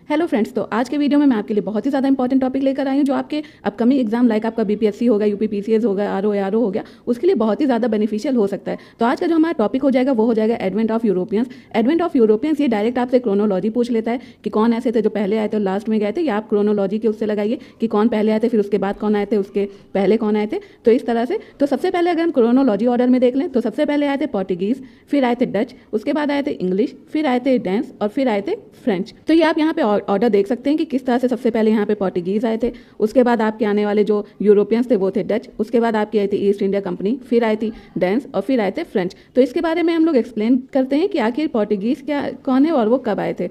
Hello friends, तो आज के वीडियो में मैं आपके लिए बहुत ही ज़्यादा इंपॉर्टेंट टॉपिक लेकर आई हूँ जो आपके अपकमिंग एग्जाम लाइक आपका बीपीएससी होगा, यूपीपीसीएस होगा, आरओ हो गया, उसके लिए बहुत ही ज़्यादा बेनिफिशियल हो सकता है। तो आज का जो हमारा टॉपिक हो जाएगा वो हो जाएगा advent of Europeans. Advent of Europeans ये डायरेक्ट आपसे क्रोनोलॉजी पूछ लेता है कि कौन ऐसे थे जो पहले आए थे और लास्ट में गए थे, या आप क्रोनोलॉजी के उससे लगाइए कि कौन पहले आए थे फिर उसके बाद कौन आए थे, उसके पहले कौन आए थे। तो इस तरह से तो सबसे पहले अगर हम क्रोनोलॉजी ऑर्डर में देख लें तो सबसे पहले आए थे पोर्टुगीज़, फिर आए थे डच, उसके बाद आए थे इंग्लिश, फिर आए थे डेंस और फिर आए थे फ्रेंच। तो ये आप यहाँ पे ऑर्डर देख सकते हैं कि किस तरह से सबसे पहले यहाँ पे पोर्टुगीज़ आए थे, उसके बाद आपके आने वाले जो यूरोपियंस थे वो थे डच, उसके बाद आपकी आई थी ईस्ट इंडिया कंपनी, फिर आई थी डेंस और फिर आए थे फ्रेंच। तो इसके बारे में हम लोग एक्सप्लेन करते हैं कि आखिर पोर्टुगीज़ क्या कौन है और वो कब आए थे।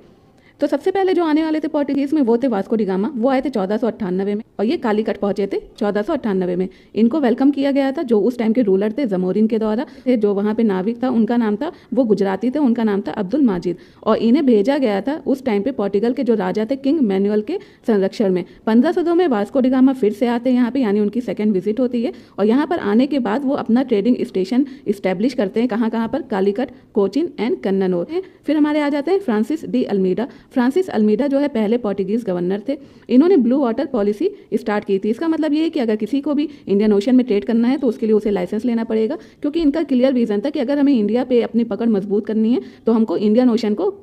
तो सबसे पहले जो आने वाले थे पोर्टुगीज़ में वो थे वास्को डी गामा। वो आए थे 1498 में और ये कालीकट पहुंचे थे 1498 में। इनको वेलकम किया गया था जो उस टाइम के रूलर थे जमोरिन के द्वारा। जो वहाँ पे नाविक था उनका नाम था, वो गुजराती थे, उनका नाम था अब्दुल माजिद, और इन्हें भेजा गया था उस टाइम पे पोर्टुगल के जो राजा थे किंग मैनुअल के संरक्षण में। 1502 में वास्को डी गामा फिर से आते हैं यहाँ पे, यानी उनकी सेकेंड विजिट होती है, और यहाँ पर आने के बाद वो अपना ट्रेडिंग स्टेशन इस्टेब्लिश करते हैं। कहाँ पर? कालीकट, कोचिन एंड कन्ननौर। फिर हमारे आ जाते हैं Francis de Almeida. Francis Almeida जो है पहले पोर्टुगीज़ गवर्नर थे। इन्होंने ब्लू वाटर पॉलिसी स्टार्ट की थी। इसका मतलब ये है कि अगर किसी को भी इंडियन ओशन में ट्रेड करना है तो उसके लिए उसे लाइसेंस लेना पड़ेगा, क्योंकि इनका क्लियर विजन था कि अगर हमें इंडिया पे अपनी पकड़ मजबूत करनी है तो हमको इंडियन ओशन को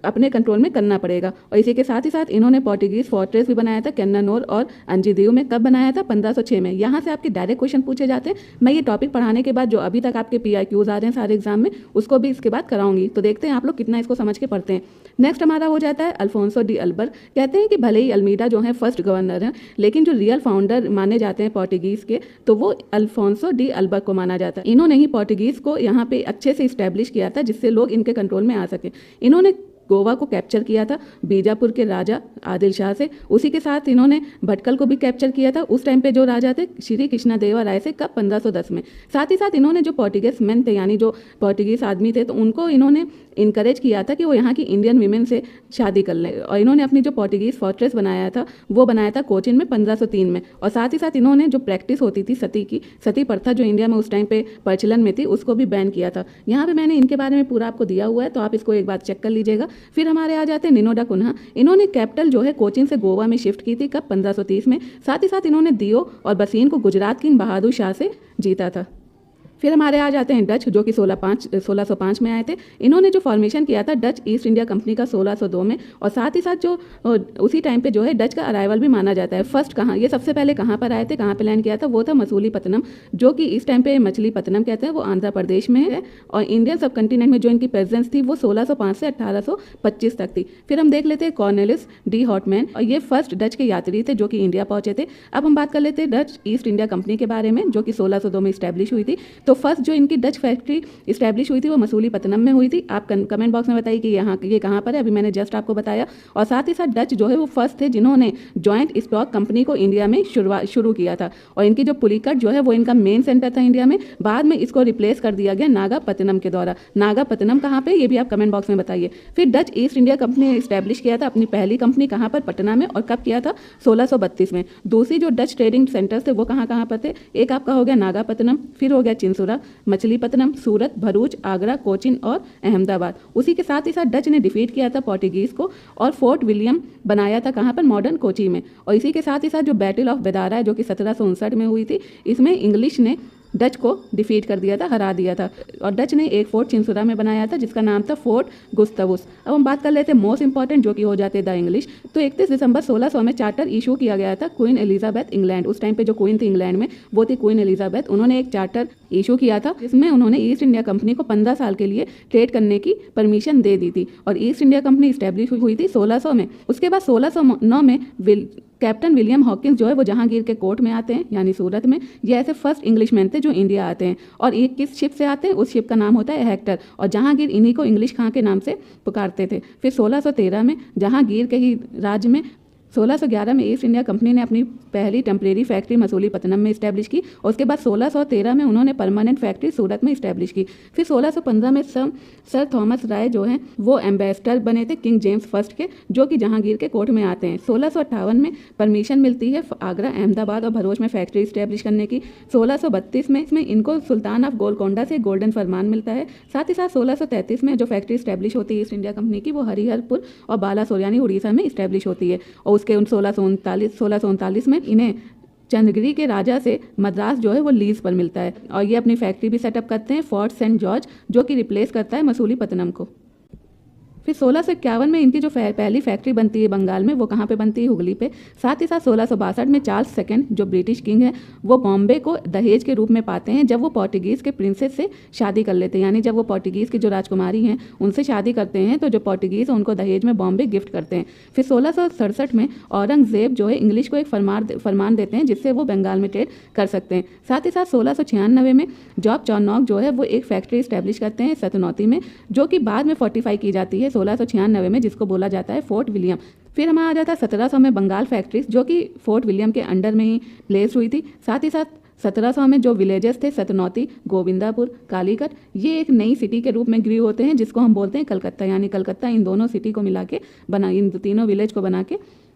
अपने कंट्रोल में करना पड़ेगा। और इसी के साथ ही साथ इन्होंने पोर्टुगीज फोर्ट्रेस भी बनाया था कन्ननौर और अंजीदीयू में। कब बनाया था? 1506 में। यहाँ से आपके डायरेक्ट क्वेश्चन पूछे जाते हैं। मैं ये टॉपिक पढ़ाने के बाद जो अभी तक आपके PIQs आ रहे हैं सारे एग्जाम में, उसको भी इसके बाद कराऊंगी। तो देखते हैं आप लोग कितना इसको समझ के पढ़ते हैं। नेक्स्ट हमारा हो जाता है अल्फोंसो डी अल्बर। कहते हैं कि भले ही अल्मीडा जो है फर्स्ट गवर्नर हैं, लेकिन जो रियल फाउंडर माने जाते हैं पोर्टुगीज़ के, तो वो अल्फोंसो डी अल्बर को माना जाता है। इन्होंने ही पोर्टुगीज़ को यहाँ पे अच्छे से इस्टेब्लिश किया था जिससे लोग इनके कंट्रोल में आ सके। इन्होंने गोवा को कैप्चर किया था बीजापुर के राजा आदिल शाह से। उसी के साथ इन्होंने भटकल को भी कैप्चर किया था उस टाइम पे जो राजा थे श्री कृष्णा देवा राय से। कब? 1510 में। साथ ही साथ इन्होंने जो पोर्टुगीज मैन थे, यानी जो पोर्टुगीज आदमी थे, तो उनको इन्होंने इनकरेज किया था कि वो यहाँ की इंडियन वीमेन से शादी कर लें। और इन्होंने अपनी जो पोर्टुगीज फोर्ट्रेस बनाया था वो बनाया था कोचिन में 1503 में। और साथ ही साथ इन्होंने जो प्रैक्टिस होती थी सती की, सती प्रथा जो इंडिया में उस टाइम पे प्रचलन में थी, उसको भी बैन किया था। यहाँ पे मैंने इनके बारे में पूरा आपको दिया हुआ है, तो आप इसको एक बार चेक कर लीजिएगा। फिर हमारे आ जाते हैं निनो डा कुन्हा। इन्होंने कैपिटल जो है कोचिन से गोवा में शिफ्ट की थी। कब? 1530 में। साथ ही साथ इन्होंने दियो और बसीन को गुजरात किंग बहादुर शाह से जीता था। फिर हमारे आ जाते हैं डच, जो कि 1605 में आए थे। इन्होंने जो फॉर्मेशन किया था डच ईस्ट इंडिया कंपनी का 1602 में, और साथ ही साथ जो उसी टाइम पे जो है डच का अराइवल भी माना जाता है। फर्स्ट कहाँ, ये सबसे पहले कहाँ पर आए थे, कहाँ पे लैंड किया था? वो था मसूलीपट्टनम, जो कि इस टाइम पे मछलीपट्टनम कहते हैं, वो आंध्र प्रदेश में है। और इंडियन सब कंटिनेंट में जो इनकी प्रेजेंस थी वो 1605 से 1825 तक थी। फिर हम देख लेते हैं कॉर्नेलिस डी हॉटमैन, और ये फर्स्ट डच के यात्री थे जो कि इंडिया पहुंचे थे। अब हम बात कर लेते हैं डच ईस्ट इंडिया कंपनी के बारे में, जो कि 1602 में इस्टेब्लिश हुई थी। तो फर्स्ट जो इनकी डच फैक्ट्री इस्टेब्लिश हुई थी वो मसूलीपट्टनम में हुई थी। आप कमेंट बॉक्स में बताइए कि ये कहाँ पर है, अभी मैंने जस्ट आपको बताया। और साथ ही साथ डच जो है वो फर्स्ट थे जिन्होंने जॉइंट स्टॉक कंपनी को इंडिया में शुरू किया था। और इनकी जो पुलिकट जो है वो इनका मेन सेंटर था इंडिया में। बाद में इसको रिप्लेस कर दिया गया नागापट्टनम के द्वारा। नागापट्टनम कहाँ पे, ये भी आप कमेंट बॉक्स में बताइए। फिर डच ईस्ट इंडिया कंपनी ने इस्टेब्लिश किया था अपनी पहली कंपनी कहाँ पर? पटना में। और कब किया था? 1632 में। दूसरी जो डच ट्रेडिंग सेंटर्स थे वो कहाँ पर थे? एक आपका हो गया नागापट्टनम, फिर हो गया चिंसुरा, मछलीपट्टनम, सूरत, भरूच, आगरा, कोचिन और अहमदाबाद। उसी के साथ ही साथ डच ने डिफीट किया था पोर्टुगीज को और फोर्ट विलियम बनाया था कहाँ पर? मॉडर्न कोची में। और इसी के साथ ही साथ जो बैटल ऑफ बेदारा है जो कि 1759 में हुई थी, इसमें इंग्लिश ने डच को डिफीट कर दिया था, हरा दिया था। और डच ने एक फोर्ट चिंसुरा में बनाया था जिसका नाम था फोर्ट गुस्तावुस। अब हम बात कर लेते हैं मोस्ट इंपॉर्टेंट, जो कि हो जाते हैं द इंग्लिश। तो 31 दिसंबर 1600 में चार्टर इशू किया गया था क्वीन एलिजाबेथ इंग्लैंड। उस टाइम पे जो क्वीन थी इंग्लैंड में वो थी क्वीन एलिजाबेथ। उन्होंने एक चार्टर इशू किया था जिसमें उन्होंने ईस्ट इंडिया कंपनी को 15 साल के लिए ट्रेड करने की परमिशन दे दी थी। और ईस्ट इंडिया कंपनी इस्टेब्लिश हुई थी 1600 में। उसके बाद 1609 में कैप्टन विलियम हॉकिंस जो है वो जहांगीर के कोर्ट में आते हैं, यानी सूरत में। ये ऐसे फर्स्ट इंग्लिशमैन थे जो इंडिया आते हैं। और ये किस शिप से आते हैं? उस शिप का नाम होता है हेक्टर। और जहांगीर इन्हीं को इंग्लिश खां के नाम से पुकारते थे। फिर 1613 में जहांगीर के ही राज्य में 1611 में ईस्ट इंडिया कंपनी ने अपनी पहली टेम्परेरी फैक्ट्री मसूलीपट्टनम में इस्टेब्लिश की और उसके बाद 1613 में उन्होंने परमानेंट फैक्ट्री सूरत में इस्टेब्लिश की। फिर 1615 में सर थॉमस राय जो हैं वो एम्बेसडर बने थे किंग जेम्स फर्स्ट के, जो कि जहांगीर के कोर्ट में आते हैं। 1658 में परमिशन मिलती है आगरा, अहमदाबाद और भरूच में फैक्ट्री इस्टेब्लिश करने की। 1632 में इसमें इनको सुल्तान ऑफ गोलकोंडा से गोल्डन फरमान मिलता है। साथ ही साथ 1633 में जो फैक्ट्री इस्टेब्लिश होती है ईस्ट इंडिया कंपनी की, वो हरिहरपुर और बालासोर यानी उड़ीसा में इस्टेब्लिश होती है। और उसके 1639 में इन्हें चंद्रगिरी के राजा से मद्रास जो है वो लीज पर मिलता है और ये अपनी फैक्ट्री भी सेटअप करते हैं, फोर्ट सेंट जॉर्ज, जो कि रिप्लेस करता है मसूलीपट्टनम को। फिर 1651 में इनकी जो पहली फैक्ट्री बनती है बंगाल में, वो कहाँ पे बनती है? हुगली पे। साथ ही साथ 1662 में चार्ल्स सेकंड जो ब्रिटिश किंग है, वो बॉम्बे को दहेज के रूप में पाते हैं जब वो पोर्टुगीज़ के प्रिंसेस से शादी कर लेते हैं। यानी जब वो पोर्टुगीज़ की जो राजकुमारी हैं उनसे शादी करते हैं तो जो पोर्टुगीज़ है उनको दहेज में बॉम्बे गिफ्ट करते हैं। फिर 1667 में औरंगजेब जो है इंग्लिश को एक फरमान देते हैं जिससे वो बंगाल में ट्रेड कर सकते हैं। साथ ही साथ 1696 में जॉब चार्नोक जो है वो एक फैक्ट्री इस्टेब्लिश करते हैं सतनौती में, जो कि बाद में फोर्टिफाई की जाती है 1696 में, जिसको बोला जाता है फोर्ट विलियम। फिर हमारा आ जाता है 1700 में बंगाल फैक्ट्रीज, जो कि फोर्ट विलियम के अंडर में ही प्लेस हुई थी। साथ ही साथ 1700 में जो विलेजेस थे सतनौती, गोविंदापुर, कालीकट, ये एक नई सिटी के रूप में ग्री होते हैं जिसको हम बोलते हैं कलकत्ता। यानी कलकत्ता इन दोनों सिटी को मिला के इन तीनों विलेज को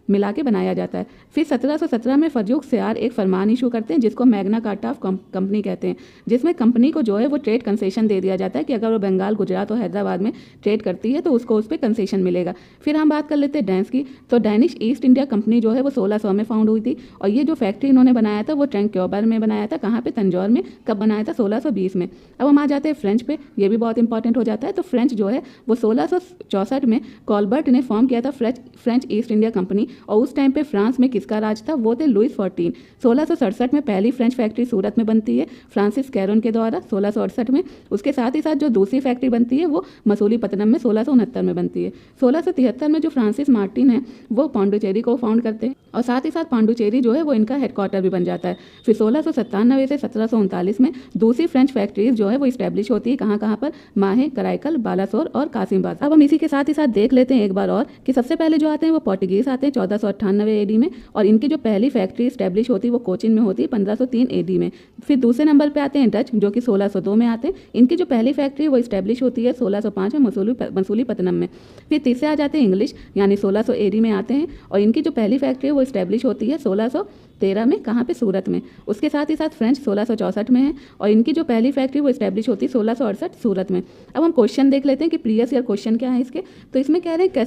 मिला के बनाया जाता है। फिर 1717 में फर्रुख सियार एक फरमान इशू करते हैं जिसको मैग्ना कार्टा ऑफ कंपनी कहते हैं, जिसमें कंपनी को जो है वो ट्रेड कंसेशन दे दिया जाता है कि अगर वो बंगाल, गुजरात और हैदराबाद में ट्रेड करती है तो उसको उस पर कंसेशन मिलेगा। फिर हम बात कर लेते हैं डैनिश की। तो डैनिश ईस्ट इंडिया कंपनी जो है वो 1600 में फाउंड हुई थी और ये जो फैक्ट्री इन्होंने बनाया था वो ट्रैंक्योबर में बनाया था। कहाँ पे? तंजौर में। कब बनाया था? 1620 में। अब हम आ जाते हैं फ्रेंच पे, ये भी बहुत इंपॉर्टेंट हो जाता है। तो फ्रेंच जो है वो 1664 में कॉलबर्ट ने फॉर्म किया था फ्रेंच ईस्ट इंडिया कंपनी, और उस टाइम पे फ्रांस में किसका राज था? वो थे लुइस 14। 1667 में पहली फ्रेंच फैक्ट्री सूरत में बनती है फ्रांसिस कैरोन के द्वारा 1668 में। उसके साथ ही साथ जो दूसरी फैक्ट्री बनती है वो मसूलीपट्टनम में 1669 में बनती है। 1673 में जो फ्रांसिस मार्टिन है वो पांडुचेरी को फाउंड करते हैं और साथ ही साथ पांडुचेरी जो है वो इनका हेडक्वार्टर भी बन जाता है। फिर 1697 से 1739 में दूसरी फ्रेंच फैक्ट्रीज जो है वो इस्टेब्लिश होती है। कहाँ पर? माहे, कराईकल, बालासोर और कासिमबाग। अब हम इसी के साथ ही साथ देख लेते हैं एक बार और कि सबसे पहले जो आते हैं वो पोर्टुगीज आते हैं 1498 एडी में, और इनकी जो पहली फैक्ट्री इस्टेब्लिश होती है वो कोचिन में होती है 1503 एडी में। फिर दूसरे नंबर पे आते हैं डच, जो कि 1602 में आते हैं। इनकी जो पहली फैक्ट्री वो इस्टेब्लिश होती है 1605 में मसूलीपट्टनम में। फिर तीसरे आ जाते हैं इंग्लिश, यानी 1600 एडी में आते हैं और इनकी जो पहली फैक्ट्री है वो इस्टेब्लिश होती है 1613 में। कहाँ पे? सूरत में। उसके साथ ही साथ फ्रेंच 1664 में है और इनकी जो पहली फैक्ट्री वो इस्टेब्लिश होती है 1668 सूरत में। अब हम क्वेश्चन देख लेते हैं कि प्रीवियस ईयर क्वेश्चन क्या है इसके। तो इसमें कह रहे हैं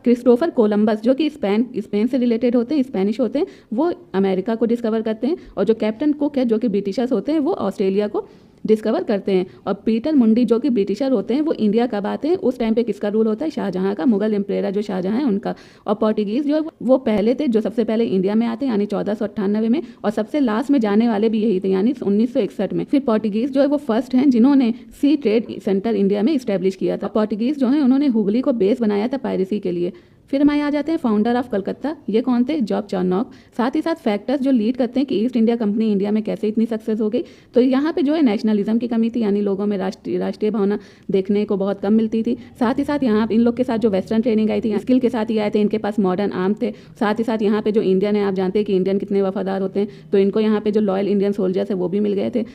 क्रिस्टोफर कोलंबस, जो कि स्पेन से रिलेटेड होते हैं, स्पेनिश होते हैं, वो अमेरिका को डिस्कवर करते हैं, और जो कैप्टन कुक है जो कि ब्रिटिशर्स होते हैं वो ऑस्ट्रेलिया को डिस्कवर करते हैं, और पीटर मुंडी जो कि ब्रिटिशर होते हैं वो इंडिया कब आते हैं? उस टाइम पे किसका रूल होता है? शाहजहां का, मुगल एम्परेयर जो शाहजहां है उनका। और पोर्टुगीज जो है वो पहले थे जो सबसे पहले इंडिया में आते हैं यानी 1498 में, और सबसे लास्ट में जाने वाले भी यही थे यानी 1961 में। फिर पोर्टुगीज जो है वो फर्स्ट हैं जिन्होंने सी ट्रेड सेंटर इंडिया में इस्टेब्लिश किया था। पोर्टुगीज जो है उन्होंने हुगली को बेस बनाया था पायरेसी के लिए। फिर हमारे आ जाते हैं फाउंडर ऑफ कलकत्ता, ये कौन थे? Job Charnock. साथ ही साथ फैक्टर्स जो लीड करते हैं कि ईस्ट इंडिया कंपनी इंडिया में कैसे इतनी सक्सेस हो गई। तो यहाँ पे जो है नेशनलिज्म की कमी थी, यानी लोगों में राष्ट्रीय भावना देखने को बहुत कम मिलती थी। साथ ही साथ यहाँ इन लोग के साथ जो वेस्टर्न ट्रेनिंग आई थी, स्किल के साथ ही आए थे, इनके पास मॉडर्न आर्म थे। साथ ही साथ यहाँ पे जो इंडियन है, आप जानते हैं कि इंडियन कितने वफादार होते हैं, तो इनको यहाँ पे जो लॉयल इंडियन सोल्जर्स है वो भी मिल गए थे।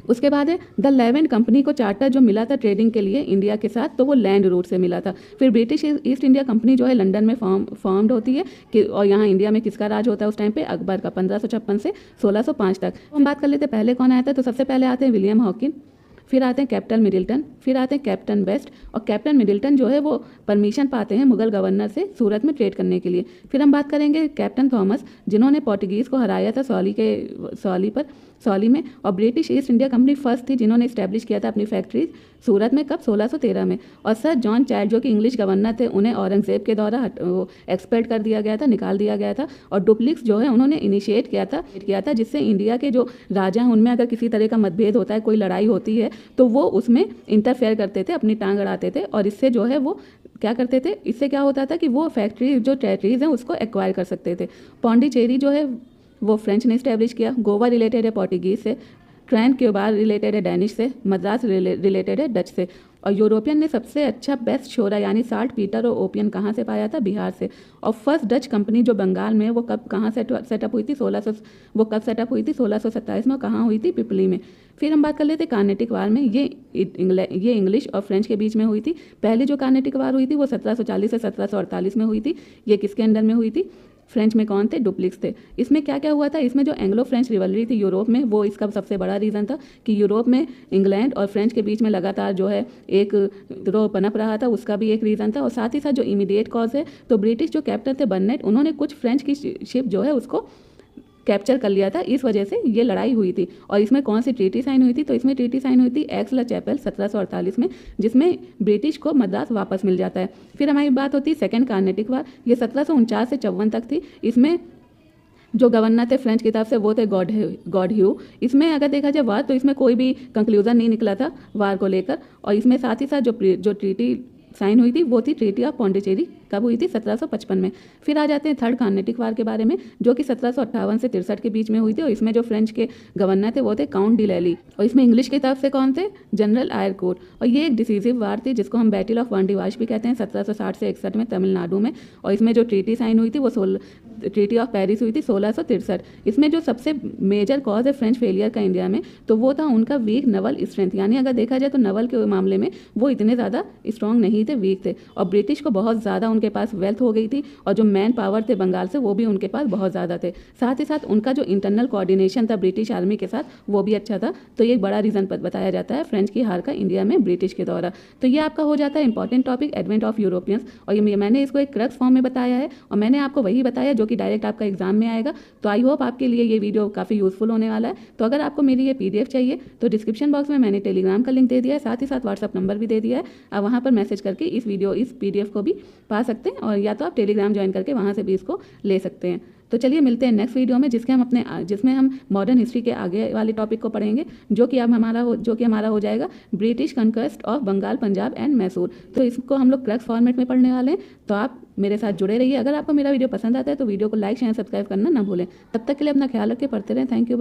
उसके बाद है द लेवेंट कंपनी को चार्टर जो मिला था ट्रेडिंग के लिए इंडिया के साथ, तो वो लैंड रूट से मिला था। फिर ब्रिटिश ईस्ट इंडिया कंपनी जो है लंदन में फॉर्म्ड होती है कि और यहाँ इंडिया में किसका राज होता है उस टाइम पे? अकबर का, 1556 से 1605 तक। हम बात कर लेते हैं पहले कौन आया था। तो सबसे पहले आते हैं विलियम हॉकिन, फिर आते हैं कैप्टन मिडिल्टन, फिर आते हैं कैप्टन बेस्ट, और कैप्टन मिडिल्टन जो है वो परमिशन पाते हैं मुगल गवर्नर से सूरत में ट्रेड करने के लिए। फिर हम बात करेंगे कैप्टन थॉमस, जिन्होंने पोर्टुगीज़ को हराया था सौली में, और British east India company first थी जिन्होंने इस्टेब्लिश किया था अपनी फैक्ट्री सूरत में। कब? 1613 में। और सर जॉन चाइल्ड जो कि इंग्लिश गवर्नर थे, उन्हें औरंगजेब के द्वारा एक्सपेल्ड कर दिया गया था, निकाल दिया गया था, और डुप्लिक्स जो है उन्होंने इनिशिएट किया था जिससे इंडिया के जो राजा हैं उनमें अगर किसी तरह का मतभेद होता है, कोई लड़ाई होती है, तो वो उसमें इंटरफेयर करते थे, अपनी टांग अड़ाते थे, और इससे जो है वो क्या करते थे, इससे क्या होता था कि वो फैक्ट्री जो टेरिटरीज हैं उसको एक्वायर कर सकते थे। पौंडीचेरी जो है वो फ्रेंच ने इस्टेब्लिश किया। गोवा रिलेटेड है पोर्टुगीज से, ट्रैन क्यूबार रिलेटेड है डैनिश से, मद्रास रिलेटेड है डच से, और यूरोपियन ने सबसे अच्छा बेस्ट शोरा यानी साल्ट पीटर और ओपियम कहाँ से पाया था? बिहार से। और फर्स्ट डच कंपनी जो बंगाल में, वो कब कहाँ सेटअप हुई थी? 1600 वो कब सेटअप हुई थी? 1627 में। और कहाँ हुई थी? पिपली में। फिर हम बात कर लेते हैं कार्नेटिक वार में। ये इंग्लिश और फ्रेंच के बीच में हुई थी। पहली जो कार्नेटिक वार हुई थी वो 1740 से 1748 में हुई थी। ये किसके अंडर में हुई थी? फ्रेंच में कौन थे? डुप्लिक्स थे। इसमें क्या क्या हुआ था? इसमें जो एंग्लो फ्रेंच रिवलरी थी यूरोप में, वो इसका सबसे बड़ा रीज़न था कि यूरोप में इंग्लैंड और फ्रेंच के बीच में लगातार जो है एक विद्रोह पनप रहा था, उसका भी एक रीज़न था। और साथ ही साथ जो इमीडिएट कॉज है, तो ब्रिटिश जो कैप्टन थे बर्नेट, उन्होंने कुछ फ्रेंच की शिप जो है उसको कैप्चर कर लिया था, इस वजह से ये लड़ाई हुई थी। और इसमें कौन सी ट्रीटी साइन हुई थी? तो इसमें ट्रीटी साइन हुई थी एक्स ला चैपल 1748 में, जिसमें ब्रिटिश को मद्रास वापस मिल जाता है। फिर हमारी बात होती है सेकेंड कार्नेटिक वार। ये 1749 से 54 तक थी। इसमें जो गवर्नर थे फ्रेंच की तरफ से वो थे गॉड ह्यू। इसमें अगर देखा जाए वार, तो इसमें कोई भी कंक्लूजन नहीं निकला था वार को लेकर। और इसमें साथ ही साथ जो ट्रीटी साइन हुई थी वो थी ट्रीटी ऑफ पॉन्डिचेरी। कब हुई थी? 1755 में। फिर आ जाते हैं थर्ड कार्नेटिक वार के बारे में, जो कि 1758 से 63 के बीच में हुई थी। और इसमें जो फ्रेंच के गवर्नर थे वो थे काउंट डी लैली। और इसमें इंग्लिश की तरफ से कौन थे? जनरल आयरकोट। और ये एक डिसीजिव वार थी जिसको हम बैटल ऑफ वांडीवाश भी कहते हैं, 1760 से 61 में तमिलनाडु में। और इसमें जो ट्रीटी साइन हुई थी वो ट्रीटी ऑफ पेरिस हुई थी 1663। इसमें जो सबसे मेजर कॉज है फ्रेंच फेलियर का इंडिया में, तो वो था उनका वीक नवल स्ट्रेंथ। यानी अगर देखा जाए तो नवल के मामले में वो इतने ज़्यादा स्ट्रॉन्ग नहीं थे, वीक थे। और ब्रिटिश को बहुत ज़्यादा उनके पास वेल्थ हो गई थी, और जो मैन पावर थे बंगाल से वो भी उनके पास बहुत ज़्यादा थे। साथ ही साथ उनका जो इंटरनल कोऑर्डिनेशन था ब्रिटिश आर्मी के साथ, वो भी अच्छा था। तो ये एक बड़ा रीज़न बताया जाता है फ्रेंच की हार का इंडिया में ब्रिटिश के द्वारा। तो ये आपका हो जाता है important topic, advent of Europeans. और ये मैंने इसको एक क्रक्स फॉर्म में बताया है, और मैंने आपको वही बताया जो कि डायरेक्ट आपका एग्जाम में आएगा। तो आई होप आपके लिए ये वीडियो काफ़ी यूजफुल होने वाला है। तो अगर आपको मेरी ये PDF चाहिए तो डिस्क्रिप्शन बॉक्स में मैंने टेलीग्राम का लिंक दे दिया है, साथ ही साथ व्हाट्सअप नंबर भी दे दिया है। आप वहाँ पर मैसेज करके इस PDF को भी पा सकते हैं, और या तो आप टेलीग्राम ज्वाइन करके वहाँ से भी इसको ले सकते हैं। तो चलिए मिलते हैं नेक्स्ट वीडियो में, जिसमें हम मॉडर्न हिस्ट्री के आगे वाले टॉपिक को पढ़ेंगे, जो कि हमारा हो जाएगा British conquest of Bengal, Punjab and Mysore. तो इसको हम लोग क्रक्स फॉर्मेट में पढ़ने वाले हैं। तो आप मेरे साथ जुड़े रहिए। अगर आपको मेरा वीडियो पसंद आता है तो वीडियो को लाइक शेयर सब्सक्राइब करना ना भूलें। तब तक के लिए अपना ख्याल रखें, पढ़ते रहें। Thank you.